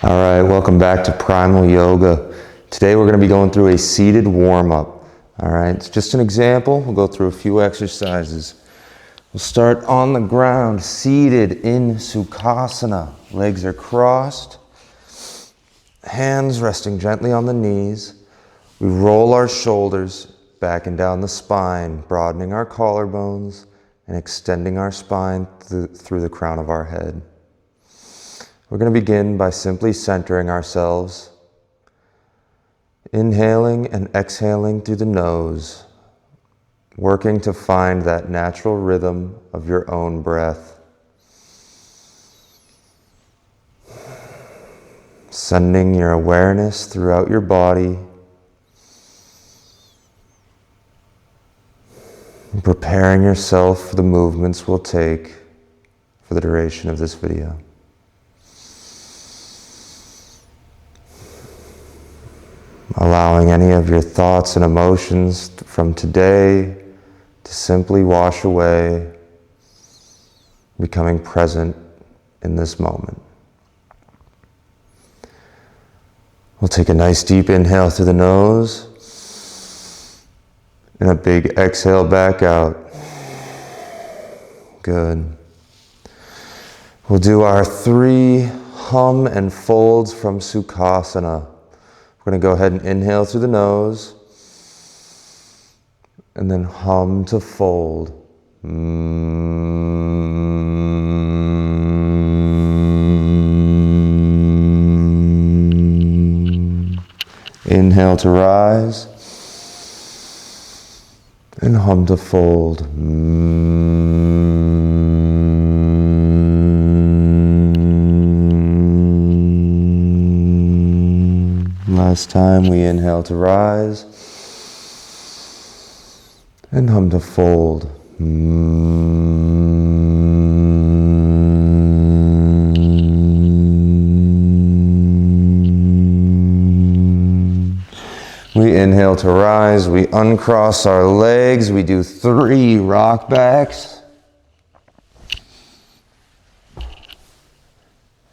All right, welcome back to Primal Yoga. Today we're going to be going through a seated warm-up. All right, it's just an example. We'll go through a few exercises. We'll start on the ground, seated in Sukhasana. Legs are crossed, hands resting gently on the knees. We roll our shoulders back and down the spine, broadening our collarbones and extending our spine through the crown of our head. We're going to begin by simply centering ourselves, inhaling and exhaling through the nose, working to find that natural rhythm of your own breath. Sending your awareness throughout your body, and preparing yourself for the movements we'll take for the duration of this video. Allowing any of your thoughts and emotions from today to simply wash away, becoming present in this moment. We'll take a nice deep inhale through the nose and a big exhale back out. Good. We'll do our 3 hum and folds from Sukhasana. We're going to go ahead and inhale through the nose and then hum to fold. Inhale to rise and hum to fold. Last time we inhale to rise and hum to fold. We inhale to rise, we uncross our legs, we do 3 rock backs.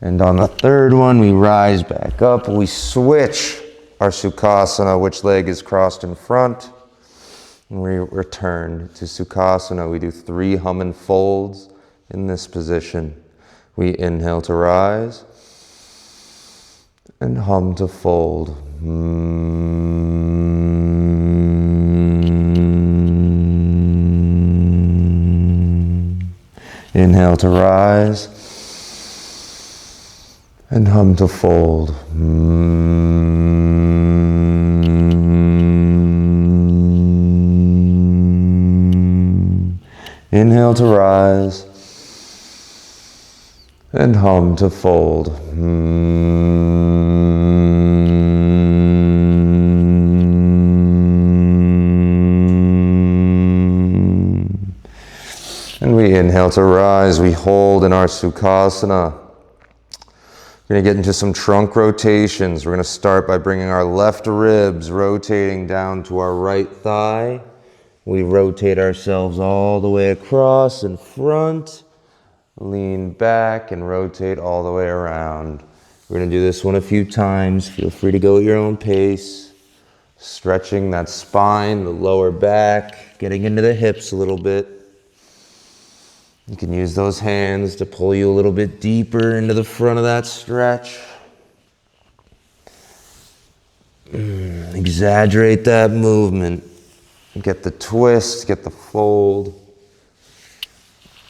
And on the third one, we rise back up. We switch our Sukhasana, which leg is crossed in front. And we return to Sukhasana. We do 3 hum and folds in this position. We inhale to rise and hum to fold. Inhale to rise and hum to fold. Inhale to rise and hum to fold. And we inhale to rise, we hold in our Sukhasana. We're going to get into some trunk rotations. We're going to start by bringing our left ribs rotating down to our right thigh. We rotate ourselves all the way across in front, lean back and rotate all the way around. We're going to do this one a few times. Feel free to go at your own pace. Stretching that spine, the lower back, getting into the hips a little bit. You can use those hands to pull you a little bit deeper into the front of that stretch. Exaggerate that movement. Get the twist, get the fold.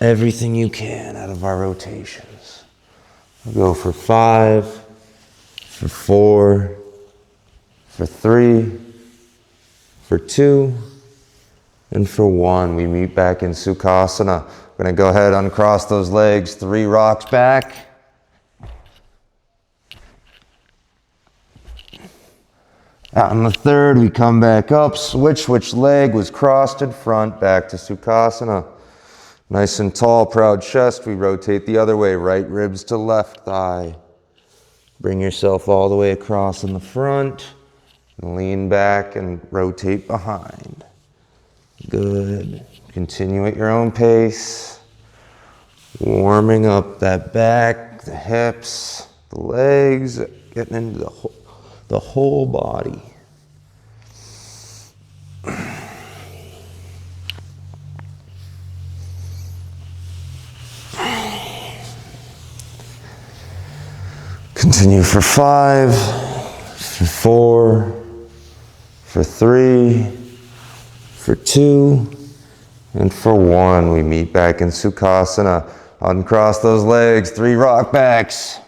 Everything you can out of our rotations. We'll go for 5, for 4, for 3, for 2, and for 1. We meet back in Sukhasana. We're going to go ahead and uncross those legs, 3 rocks back. Out on the third, we come back up, switch which leg was crossed in front, back to Sukhasana. Nice and tall, proud chest, we rotate the other way, right ribs to left thigh. Bring yourself all the way across in the front, and lean back and rotate behind. Good. Continue at your own pace. Warming up that back, the hips, the legs, getting into the whole body. Continue for 5, for 4, for 3, for 2, and for 1. We meet back in Sukhasana. Uncross those legs, 3 rock backs.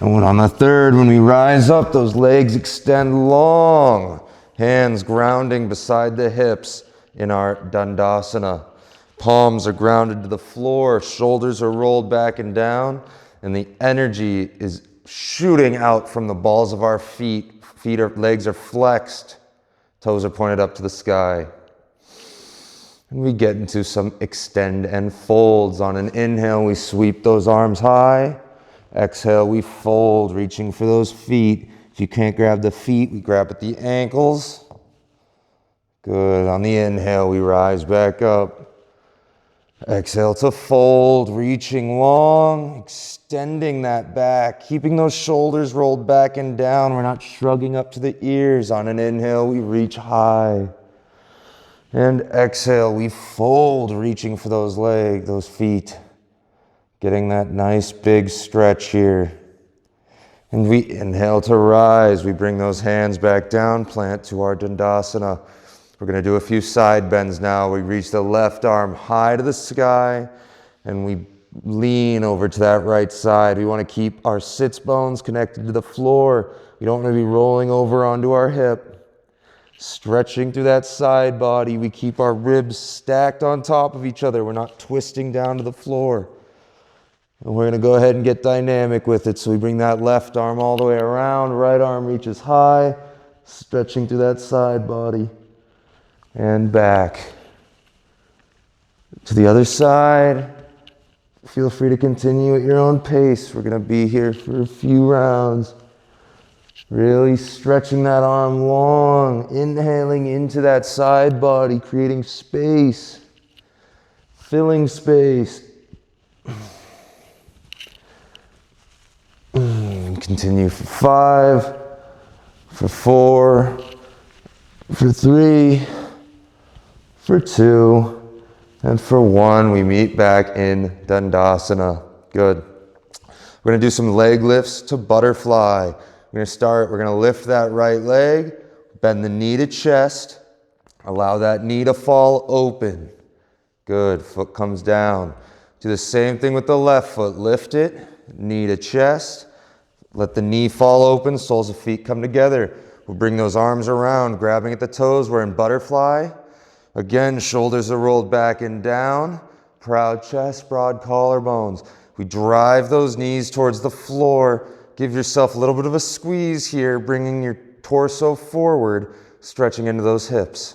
And on the 3rd, when we rise up, those legs extend long. Hands grounding beside the hips in our Dandasana. Palms are grounded to the floor, shoulders are rolled back and down, and the energy is shooting out from the balls of our feet. Legs are flexed, toes are pointed up to the sky. And we get into some extend and folds. On an inhale, we sweep those arms high. Exhale, we fold, reaching for those feet. If you can't grab the feet, we grab at the ankles. Good. On the inhale, we rise back up. Exhale to fold, reaching long, extending that back, keeping those shoulders rolled back and down. We're not shrugging up to the ears. On an inhale, we reach high. And exhale, we fold, reaching for those legs, those feet. Getting that nice big stretch here. And we inhale to rise. We bring those hands back down, plant to our Dandasana. We're going to do a few side bends now. We reach the left arm high to the sky, and we lean over to that right side. We want to keep our sits bones connected to the floor. We don't want to be rolling over onto our hip. Stretching through that side body. We keep our ribs stacked on top of each other. We're not twisting down to the floor. And we're going to go ahead and get dynamic with it. So we bring that left arm all the way around. Right arm reaches high, stretching through that side body. And back to the other side. Feel free to continue at your own pace. We're going to be here for a few rounds. Really stretching that arm long, inhaling into that side body, creating space, filling space. Continue for 5, for 4, for 3, for 2, and for 1, we meet back in Dandasana. Good. We're going to do some leg lifts to butterfly. We're going to lift that right leg, bend the knee to chest, allow that knee to fall open. Good. Foot comes down. Do the same thing with the left foot. Lift it, knee to chest, let the knee fall open, soles of feet come together. We'll bring those arms around, grabbing at the toes. We're in butterfly. Again, shoulders are rolled back and down. Proud chest, broad collarbones. We drive those knees towards the floor. Give yourself a little bit of a squeeze here, bringing your torso forward, stretching into those hips.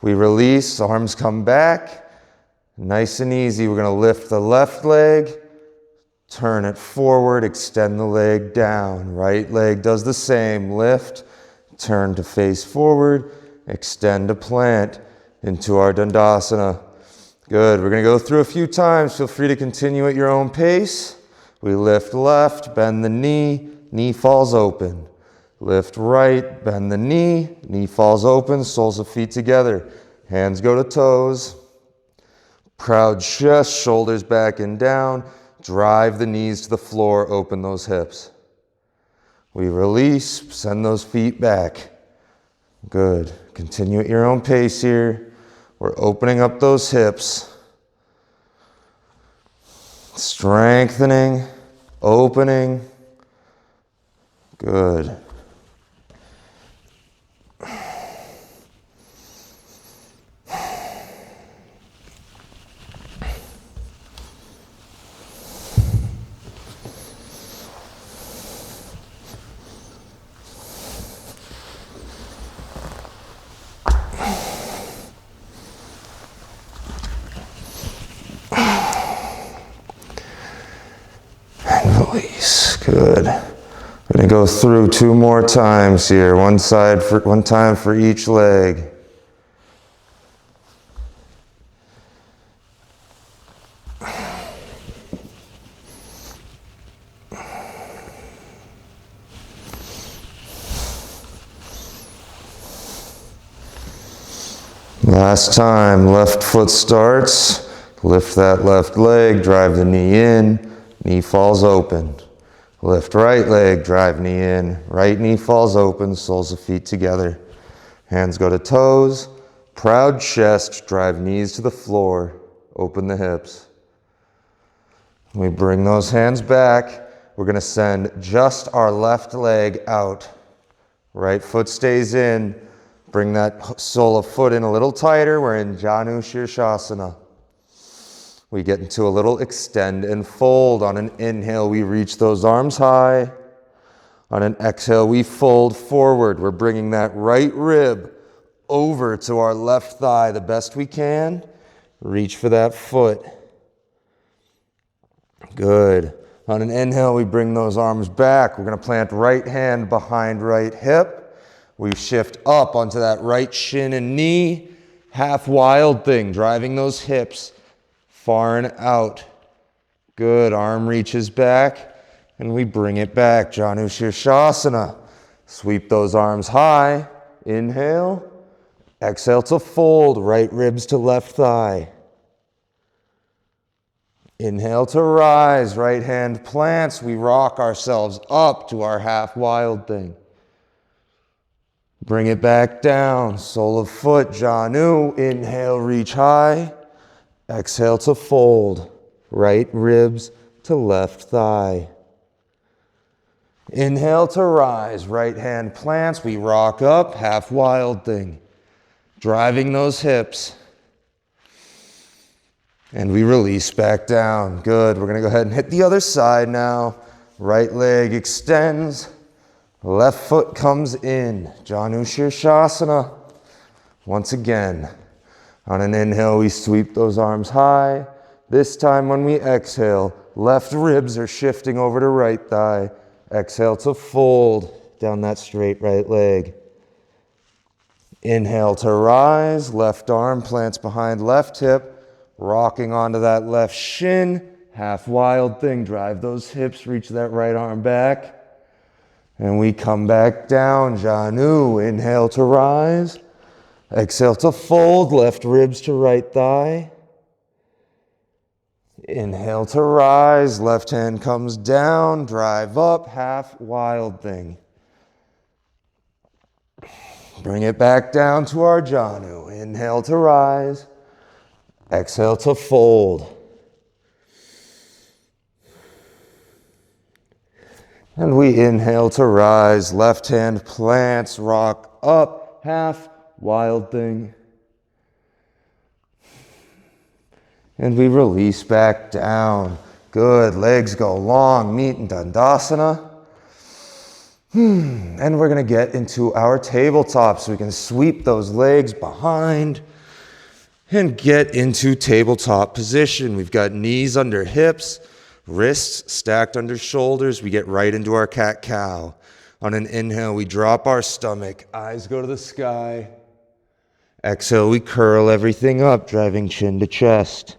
We release, arms come back. Nice and easy. We're going to lift the left leg, turn it forward, extend the leg down. Right leg does the same. Lift, turn to face forward, extend to plant into our Dandasana. Good. We're going to go through a few times. Feel free to continue at your own pace. We lift left, bend the knee falls open. Lift right, bend the knee falls open, soles of feet together. Hands go to toes. Proud chest, shoulders back and down. Drive the knees to the floor, open those hips. We release, send those feet back. Good. Continue at your own pace here. We're opening up those hips. Strengthening, opening. Good. Release. Good. We're going to go through 2 more times here. One time for each leg. Last time, left foot starts. Lift that left leg, drive the knee in, knee falls open. Lift right leg, drive knee in, right knee falls open, soles of feet together. Hands go to toes, proud chest, drive knees to the floor, open the hips. We bring those hands back. We're gonna send just our left leg out. Right foot stays in. Bring that sole of foot in a little tighter. We're in Janu Shirshasana. We get into a little extend and fold. On an inhale, we reach those arms high. On an exhale, we fold forward. We're bringing that right rib over to our left thigh the best we can. Reach for that foot. Good. On an inhale, we bring those arms back. We're going to plant right hand behind right hip. We shift up onto that right shin and knee. Half wild thing, driving those hips far and out. Good. Arm reaches back and we bring it back. Janu Shirshasana. Sweep those arms high. Inhale. Exhale to fold. Right ribs to left thigh. Inhale to rise. Right hand plants. We rock ourselves up to our half wild thing. Bring it back down. Sole of foot. Janu. Inhale. Reach high. Exhale to fold, right ribs to left thigh. Inhale to rise, right hand plants, we rock up, half wild thing. Driving those hips. And we release back down. Good, we're gonna go ahead and hit the other side now. Right leg extends, left foot comes in. Janu Shirshasana. Once again. On an inhale, we sweep those arms high. This time when we exhale, left ribs are shifting over to right thigh. Exhale to fold down that straight right leg. Inhale to rise, left arm plants behind left hip, rocking onto that left shin. Half wild thing, drive those hips, reach that right arm back. And we come back down, Janu. Inhale to rise. Exhale to fold, left ribs to right thigh. Inhale to rise, left hand comes down, drive up, half wild thing. Bring it back down to our Janu. Inhale to rise, exhale to fold. And we inhale to rise, left hand plants, rock up, half wild thing. And we release back down. Good, legs go long, meet in Dandasana. And we're gonna get into our tabletop so we can sweep those legs behind and get into tabletop position. We've got knees under hips, wrists stacked under shoulders. We get right into our cat-cow. On an inhale, we drop our stomach, eyes go to the sky. Exhale, we curl everything up, driving chin to chest.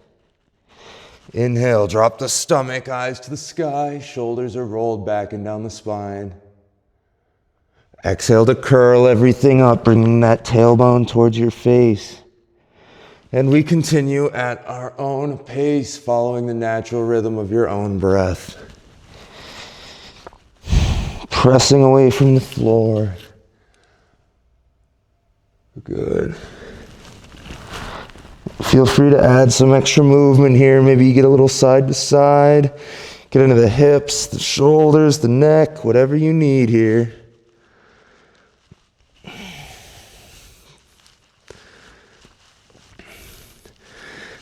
Inhale, drop the stomach, eyes to the sky, shoulders are rolled back and down the spine. Exhale to curl everything up, bringing that tailbone towards your face. And we continue at our own pace, following the natural rhythm of your own breath. Pressing away from the floor. Good. Feel free to add some extra movement here. Maybe you get a little side to side. Get into the hips, the shoulders, the neck, whatever you need here.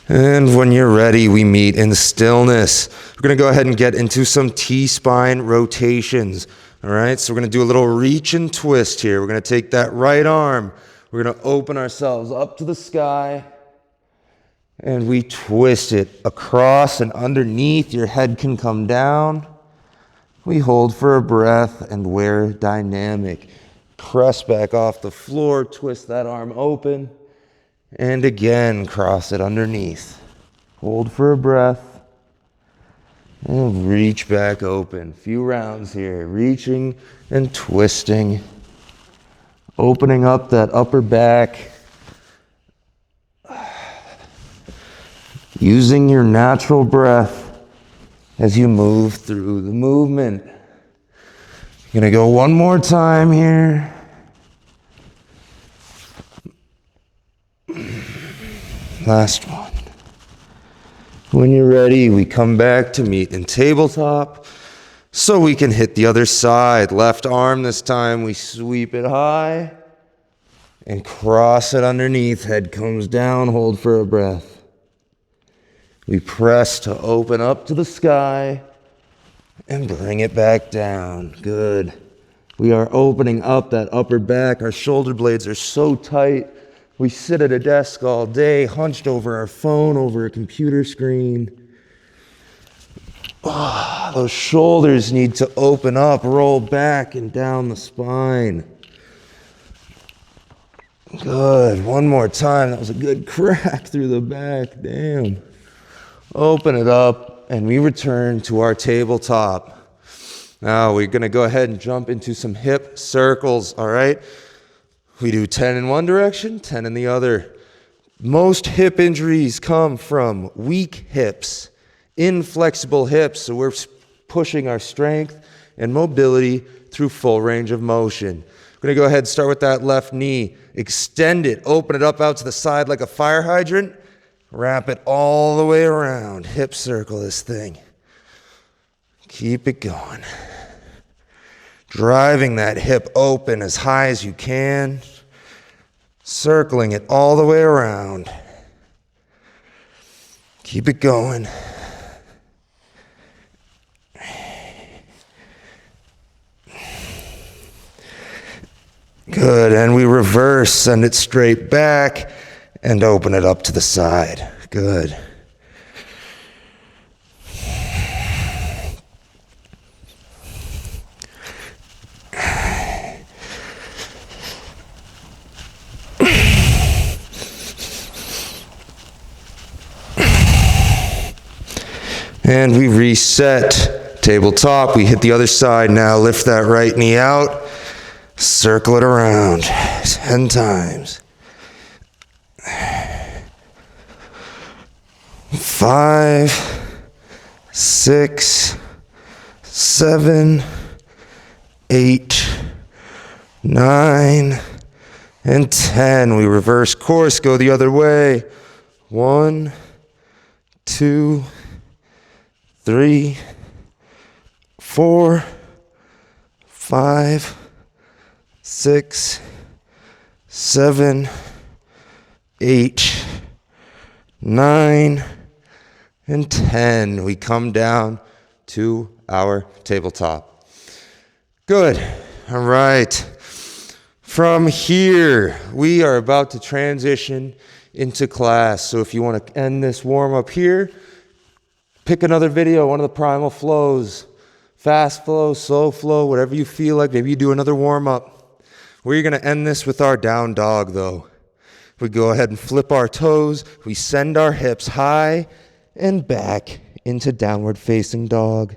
And when you're ready, we meet in stillness. We're going to go ahead and get into some T-spine rotations. All right, so we're going to do a little reach and twist here. We're going to take that right arm. We're going to open ourselves up to the sky. And we twist it across and underneath. Your head can come down. We hold for a breath and we're dynamic. Press back off the floor, twist that arm open. And again, cross it underneath. Hold for a breath. And reach back open. Few rounds here. Reaching and twisting. Opening up that upper back. using your natural breath as you move through the movement. Gonna go one more time here. Last one. When you're ready, we come back to meet in tabletop so we can hit the other side. Left arm this time, we sweep it high and cross it underneath. Head comes down, hold for a breath. We press to open up to the sky and bring it back down. Good. We are opening up that upper back. Our shoulder blades are so tight. We sit at a desk all day, hunched over our phone, over a computer screen. Oh, those shoulders need to open up, roll back and down the spine. Good. One more time. That was a good crack through the back. Damn. Open it up, and we return to our tabletop. Now we're going to go ahead and jump into some hip circles, all right? We do 10 in one direction, 10 in the other. Most hip injuries come from weak hips, inflexible hips, so we're pushing our strength and mobility through full range of motion. We're going to go ahead and start with that left knee. Extend it, open it up out to the side like a fire hydrant. Wrap it all the way around. Hip circle this thing. Keep it going. Driving that hip open as high as you can. Circling it all the way around. Keep it going. Good, and we reverse, send it straight back. And open it up to the side. Good. And we reset. Tabletop. We hit the other side now. Lift that right knee out. Circle it around 10 times. 5, 6, 7, 8, 9, and 10. We reverse course, go the other way. 1, 2, 3, 4, 5, 6, 7, 8, 9, and 10. We come down to our tabletop. Good. All right. From here, we are about to transition into class. So if you want to end this warm-up here, pick another video, one of the Primal Flows, fast flow, slow flow, whatever you feel like. Maybe you do another warm-up. We're going to end this with our down dog, though. We go ahead and flip our toes. We send our hips high and back into downward facing dog.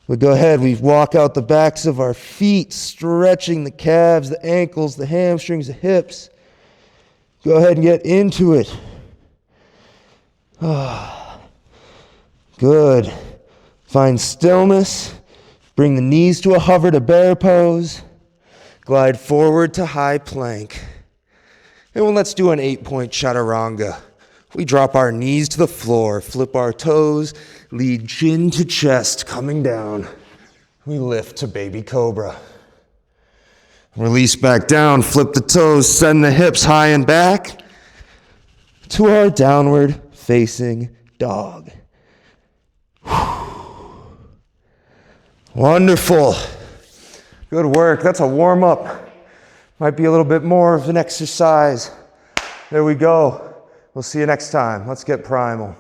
We go ahead, we walk out the backs of our feet, stretching the calves, the ankles, the hamstrings, the hips. Go ahead and get into it. Good. Find stillness. Bring the knees to a hover to bear pose. Glide forward to high plank. And well, let's do an 8-point chaturanga. We drop our knees to the floor, flip our toes, lead chin to chest, coming down. We lift to baby cobra. Release back down, flip the toes, send the hips high and back to our downward facing dog. Wonderful. Good work. That's a warm-up. Might be a little bit more of an exercise. There we go. We'll see you next time. Let's get primal.